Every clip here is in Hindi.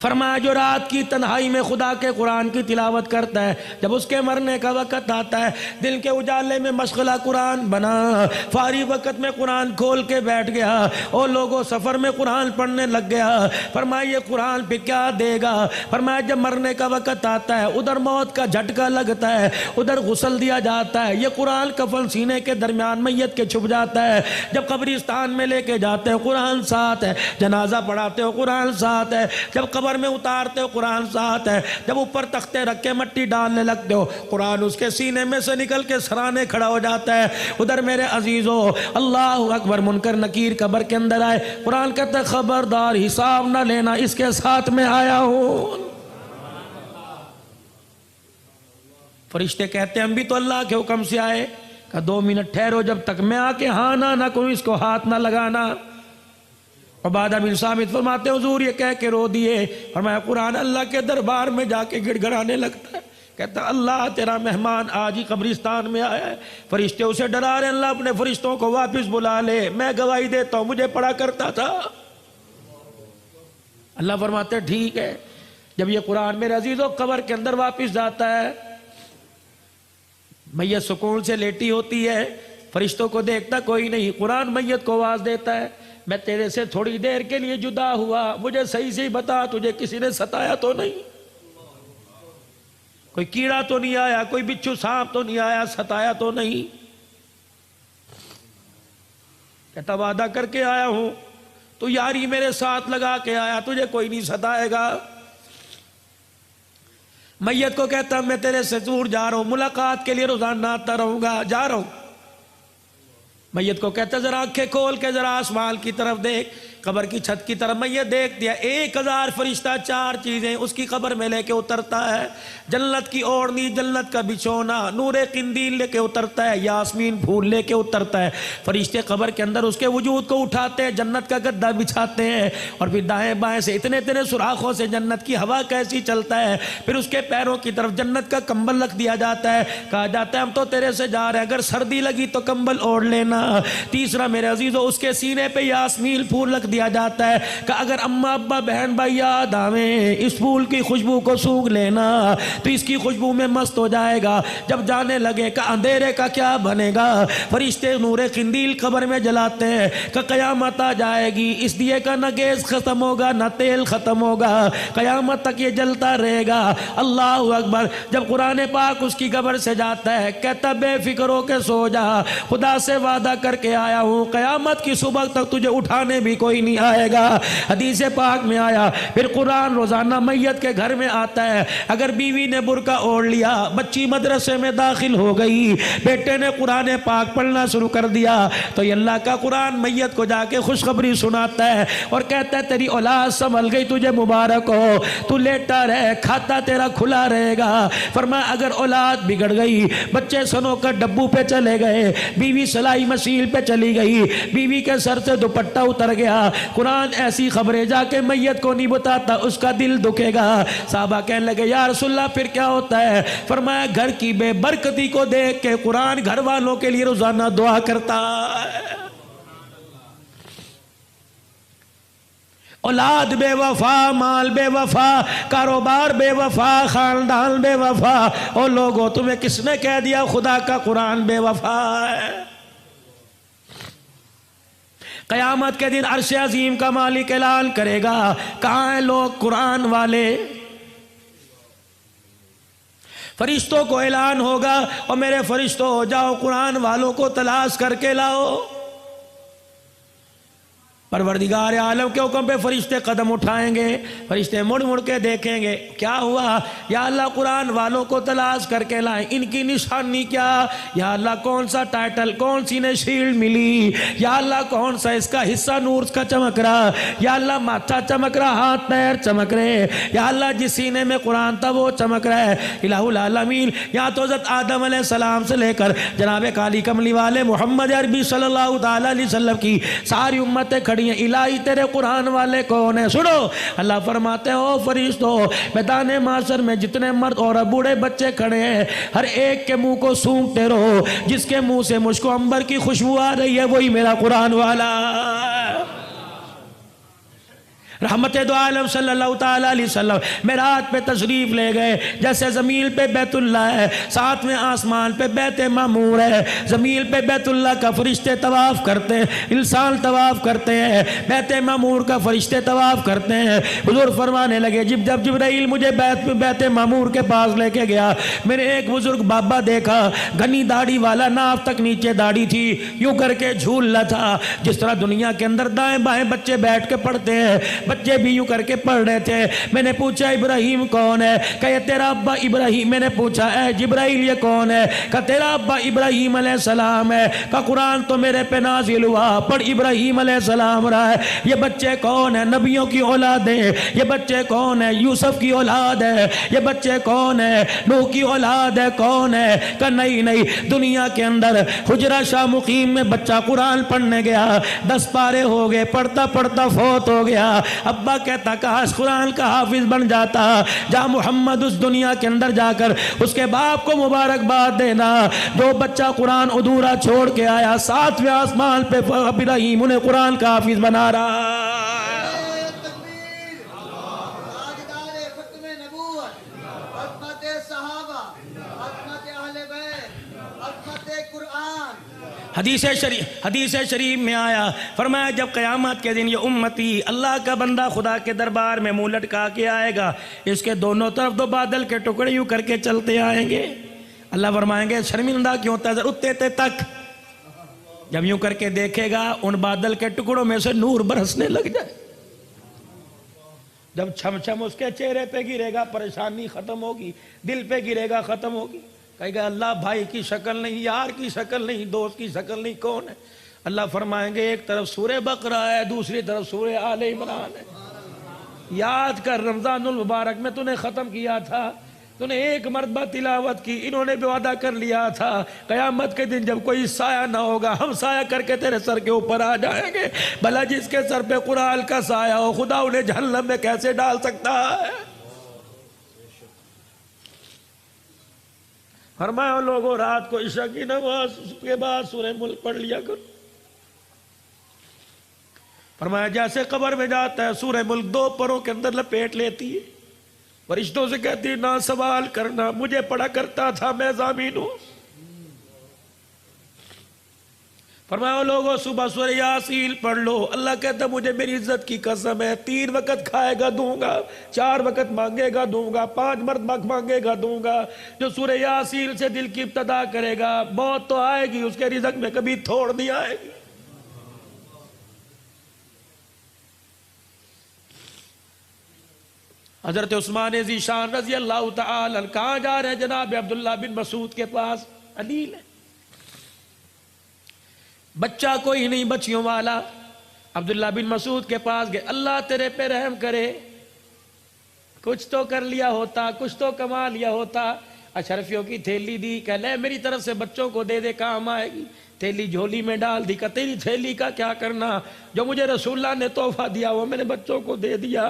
फरमाया जो रात की तन्हाई में खुदा के कुरान की तिलावत करता है, जब उसके मरने का वक़्त आता है, दिल के उजाले में मशगला कुरान बना, फारी वक़्त में कुरान खोल के बैठ गया और लोगों सफ़र में कुरान पढ़ने लग गया। फरमाया ये कुरान पे क्या देगा। फरमाया जब मरने का वक़्त आता है, उधर मौत का झटका लगता है, उधर गुस्ल दिया जाता है, ये कुरान कफन सीने के दरमियान मैयत के छुप जाता है। जब कब्रिस्तान में लेके जाते हो कुरान साथ है, जनाजा पढ़ाते हो कुरान साथ है, जब कब्र में उतारते हो कुरान साथ है, जब ऊपर तख्ते रख के मट्टी डालने लगते हो कुरान उसके सीने में से निकल के सराने खड़ा हो जाता है। उधर मेरे अजीजों अल्लाह अकबर, मुनकर नकीर कब्र के अंदर आए, कुरान कहता है खबरदार हिसाब ना लेना, इसके साथ में आया हूं। फरिश्ते कहते हैं हम भी तो अल्लाह के हुक्म से आए। का 2 मिनट ठहरो, जब तक मैं आके हाँ ना करूं इसको हाथ ना लगाना। उबादा बिन सामित फरमाते हुजूर ये कह के रो दिए, और मैं कुरान अल्लाह के दरबार में जाके गिड़गिड़ाने लगता है, कहता अल्लाह तेरा मेहमान आज ही कब्रिस्तान में आया है। फरिश्ते उसे डरा रहे, अल्लाह अपने फरिश्तों को वापस बुला ले, मैं गवाही देता हूं मुझे पढ़ा करता था। अल्लाह फरमाते ठीक है। जब ये कुरान मेरे अजीजों कब्र के अंदर वापस जाता है, मैयत सुकून से लेटी होती है, फरिश्तों को देखता कोई नहीं, कुरान मैयत को आवाज देता है मैं तेरे से थोड़ी देर के लिए जुदा हुआ, मुझे सही से बता तुझे किसी ने सताया तो नहीं, कोई कीड़ा तो नहीं आया, कोई बिच्छू सांप तो नहीं आया, सताया तो नहीं। कहता वादा करके आया हूं, तू यारी मेरे साथ लगा के आया, तुझे कोई नहीं सताएगा। मैयत को कहता मैं तेरे से दूर जा रहा हूं, मुलाकात के लिए रोजाना आता रहूंगा, जा रहा हूं। मैयत को कहता जरा आंखें खोल के जरा आसमान की तरफ देख, कब्र की छत की तरफ। मैयत देख दिया, 1000 फरिश्ता 4 चीजें उसकी कब्र में लेके उतरता है। जन्नत की ओढ़नी, जन्नत का बिछोना, नूरे किंदील लेके उतरता है, यास्मीन फूल लेके उतरता है। फरिश्ते कब्र के अंदर उसके वजूद को उठाते हैं, जन्नत का गद्दा बिछाते हैं, और फिर दाएं बाएं से इतने इतने सुराखों से जन्नत की हवा कैसी चलता है, फिर उसके पैरों की तरफ जन्नत का कंबल रख दिया जाता है। कहा जाता है हम तो तेरे से जा रहे हैं, अगर सर्दी लगी तो कंबल ओढ़ लेना। तीसरा मेरे अजीजों उसके सीने पे यास्मीन फूल रख दिया जाता है कि अगर अम्मा अब्बा बहन भाई याद आवे, इस फूल की खुशबू को सूंघ लेना तो इसकी खुशबू में मस्त हो जाएगा। जब जाने लगे का अंधेरे का क्या बनेगा। फरिश्ते नूरे किंदील कब्र में जलाते हैं कि कयामत आ जाएगी, इस दिए का न गैस खत्म होगा न तेल खत्म होगा, कयामत तक ये जलता रहेगा। अल्लाह अकबर। जब कुरान पाक उसकी कब्र से जाता है, कहता बेफिक्र होके सो जा, खुदा से वादा करके आया हूं कयामत की सुबह तक तुझे उठाने भी कोई नहीं आएगा। हदीस पाक में आया फिर कुरान रोजाना मैयत के घर में आता है। अगर बीवी ने बुर्का ओढ़ लिया, बच्ची मदरसे में दाखिल हो गई, बेटे ने कुरान पाक पढ़ना शुरू कर दिया, तो ये अल्लाह का कुरान मैयत को जाके खुशखबरी सुनाता है और कहता है तेरी औलाद संभल गई, तुझे मुबारक हो, तू लेटा रहे, खाता तेरा खुला रहेगा। फरमाया अगर औलाद बिगड़ गई, बच्चे सनोकर डब्बू पे चले गए, बीवी सिलाई मशीन पे चली गई, बीवी के सर से दुपट्टा उतर गया, कुरान ऐसी खबरें जाके मैयत को नहीं बताता, उसका दिल दुखेगा। साहबा कहने लगे या रसूलल्लाह फिर क्या होता है। फरमाया घर की बेबरकती को देख के कुरान घर वालों के लिए रोजाना दुआ करता है। औलाद बेवफा, माल बेवफा, कारोबार बेवफा, खानदान बेवफा, और लोगों तुम्हें किसने कह दिया खुदा का कुरान बेवफा है। कयामत के दिन अर्श अजीम का मालिक ऐलान करेगा कहां हैं लोग कुरान वाले। फरिश्तों को ऐलान होगा और मेरे फरिश्तों जाओ कुरान वालों को तलाश करके लाओ। परवरदिगार आलम के हुक्म पे फरिश्ते कदम उठाएंगे, फरिश्ते मुड़ मुड़ के देखेंगे क्या हुआ। या अल्लाह कुरान वालों को तलाश करके लाए, इनकी निशानी क्या। या अल्लाह कौन सा टाइटल, कौन सी ने शील्ड मिली। या अल्लाह कौन सा इसका हिस्सा नूर का चमक रहा। या अल्लाह माथा चमक रहा, हाथ पैर चमक रहे। या अल्लाह जिस सीने में कुरान था वो चमक रहा है। इलाहुल आलमीन। यहाँ तो हज़रत आदम अलैहिस्सलाम से लेकर जनाब काली कमली वाले मोहम्मद अरबी सल्लल्लाहु अलैहि वसल्लम की सारी उम्मतें खड़ी हैं। इलाही तेरे कुरान वाले कौन है। सुनो अल्लाह फरमाते हो फरिश्तों मैदान माशर में जितने मर्द और बूढ़े बच्चे खड़े हैं, हर एक के मुंह को सूंघते रहो, जिसके मुंह से मुझको अंबर की खुशबू आ रही है वही मेरा कुरान वाला। रहमत दो आलम सल्लल्लाहु ताला अलैहि वसल्लम मेराज पे तशरीफ ले गए। जैसे ज़मीन पे बैतुल्ला है, साथ में आसमान पे बैत मामूर है। ज़मीन पे बैतुल्ला का फरिश्ते तवाफ़ करते हैं, इंसान तवाफ़ करते हैं, बैत मामूर का फरिश्ते तवाफ़ करते हैं। हुज़ूर फरमाने लगे जब जिब्राइल मुझे बैत मामूर के पास लेके गया, मैंने एक बुजुर्ग बाबा देखा, घनी दाढ़ी वाला, नाफ तक नीचे दाढ़ी थी, यूं करके झूल रहा था। जिस तरह दुनिया के अंदर दाएं बाएं बच्चे बैठ के पढ़ते हैं, बच्चे भी यूं करके पढ़ रहे थे। मैंने पूछा इब्राहिम कौन है? कहे तेरा अब्बा इब्राहिम। मैंने पूछा ऐ जिब्राइल ये कौन है? कहा तेरा अब्बा इब्राहिम अलैहिस्सलाम है। का कुरान तो मेरे पे नाजिल हुआ, पर इब्राहिम अलैहिस्सलाम रहा है। ये बच्चे कौन है? नबियों की औलाद है। ये बच्चे कौन है? यूसुफ की औलाद है। ये बच्चे कौन है? नूह की औलाद है। कौन है? का नहीं नहीं, दुनिया के अंदर हुजरा शाह मुकीम में बच्चा कुरान पढ़ने गया, 10 पारे हो गए, पढ़ता पढ़ता फौत हो गया। अब्बा कहता काश कुरान का हाफिज बन जाता। जा मोहम्मद उस दुनिया के अंदर जाकर उसके बाप को मुबारकबाद देना जो बच्चा कुरान अधूरा छोड़ के आया, 7वें आसमान पे इब्राहिम उन्हें कुरान का हाफिज बना रहा। हदीस शरीफ में आया, फरमाया जब क़यामत के दिन ये उम्मती अल्लाह का बंदा खुदा के दरबार में मुंह लटका के आएगा, इसके दोनों तरफ 2 बादल के टुकड़े यूं करके चलते आएंगे। अल्लाह फरमाएंगे शर्मिंदा क्यों होता उतने तक। जब यूं करके देखेगा उन बादल के टुकड़ों में से नूर बरसने लग जाए। जब छम छम उसके चेहरे पे गिरेगा परेशानी खत्म होगी, दिल पे गिरेगा खत्म होगी। कहेगा अल्लाह भाई की शक्ल नहीं, यार की शक्ल नहीं, दोस्त की शक्ल नहीं, कौन है? अल्लाह फरमाएंगे एक तरफ सूरह बकरा है, दूसरी तरफ सूरह आले इमरान है। याद कर रमजानुल मुबारक में तूने ख़त्म किया था, तूने एक मरतबा तिलावत की, इन्होंने भी वादा कर लिया था क़यामत के दिन जब कोई साया ना होगा हम साया करके तेरे सर के ऊपर आ जाएंगे। भला जिसके सर पे कुरान का साया हो खुदा उन्हें जहन्नम में कैसे डाल सकता है? फरमाया लोगों रात को इशा की नमाज के बाद सूरह मुल्क पढ़ लिया करो। फरमाया जैसे कब्र में जाता है सूरह मुल्क 2 परों के अंदर लपेट लेती है, फरिश्तों से कहती है ना सवाल करना, मुझे पढ़ा करता था, मैं ज़ामीन हूं। फरमाया लोगों सुबह सूरह यासीन पढ़ लो। अल्लाह कहता मुझे मेरी इज्जत की कसम है 3 वक्त खाएगा दूंगा, 4 वक्त मांगेगा दूंगा, 5 मरतबा मांगेगा दूंगा। जो सूरह यासीन से दिल की इब्तदा करेगा मौत तो आएगी, उसके रिज़्क़ में कभी थोड़ नहीं आएगी। हजरत उस्मान ज़ीशान रज़ी अल्लाह तआला कहाँ जा रहे हैं? जनाब अब्दुल्ला बिन मसूद के पास। अलील है, बच्चा कोई नहीं, बच्चियों वाला। अब्दुल्ला बिन मसूद के पास गए, अल्लाह तेरे पे रहम करे, कुछ तो कर लिया होता, कुछ तो कमा लिया होता। अशरफियों की थैली दी, कह ले मेरी तरफ से बच्चों को दे दे, काम आएगी। थैली झोली में डाल दी, कहा तेरी थैली का क्या करना, जो मुझे रसूलुल्लाह ने तोहफा दिया वो मैंने बच्चों को दे दिया।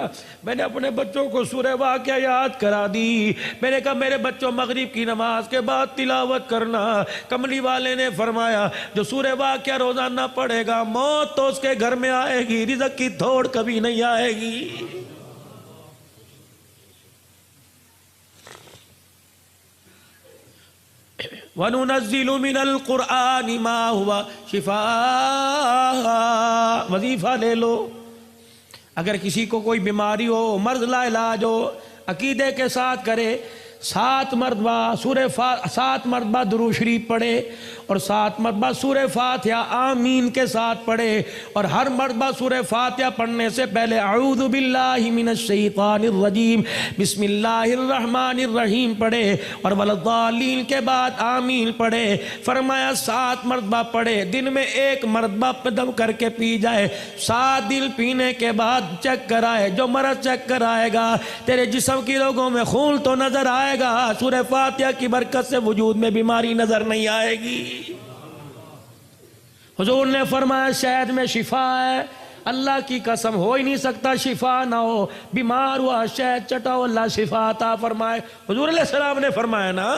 मैंने अपने बच्चों को सूरह वाक़िया याद करा दी। मैंने कहा मेरे बच्चों मगरिब की नमाज के बाद तिलावत करना। कमली वाले ने फरमाया जो सूरह वाक़िया रोजाना पढ़ेगा मौत तो उसके घर में आएगी, रिज़्क़ की थोड़ कभी नहीं आएगी। वनुनज़्ज़िलु मिनल क़ुरआनि मा हुवा शिफ़ा। वजीफ़ा ले लो, अगर किसी को कोई बीमारी हो, मर्ज़ ला इलाज हो, अकीदे के साथ करे, 7 मरतबा दुरूद शरीफ पढ़े और 7 मरतबा सूरह फातिहा आमीन के साथ पढ़े। और हर मरतबा सूरह फातिहा पढ़ने से पहले अऊज़ु बिल्लाहि मिनश शैतानिर रजीम बिस्मिल्लाहिर रहमानिर रहीम पढ़े और वलद्दालीन के बाद आमीन पढ़े। फरमाया 7 मरतबा पढ़े, दिन में 1 मरतबा दम करके पी जाए। 7 दिन पीने के बाद चेक कराए, जो मरज चेक कराएगा तेरे जिस्म की रोगों में खून तो नजर आएगा, सूरह फातिहा की बरकत से वजूद में बीमारी नजर नहीं आएगी। हुजूर ने फरमाया शहद में शिफा है, अल्लाह की कसम हो ही नहीं सकता शिफा ना हो। बीमार हुआ शहद चटाओ, अल्लाह शिफा अता फरमाए। हुजूर अलैहिस्सलाम ने फरमाया ना।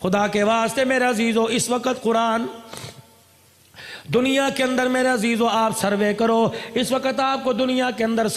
खुदा के वास्ते मेरे अजीजों, इस वक्त कुरान दुनिया के अंदर मेरे अजीजों आप सर्वे करो, इस वक्त आपको दुनिया के अंदर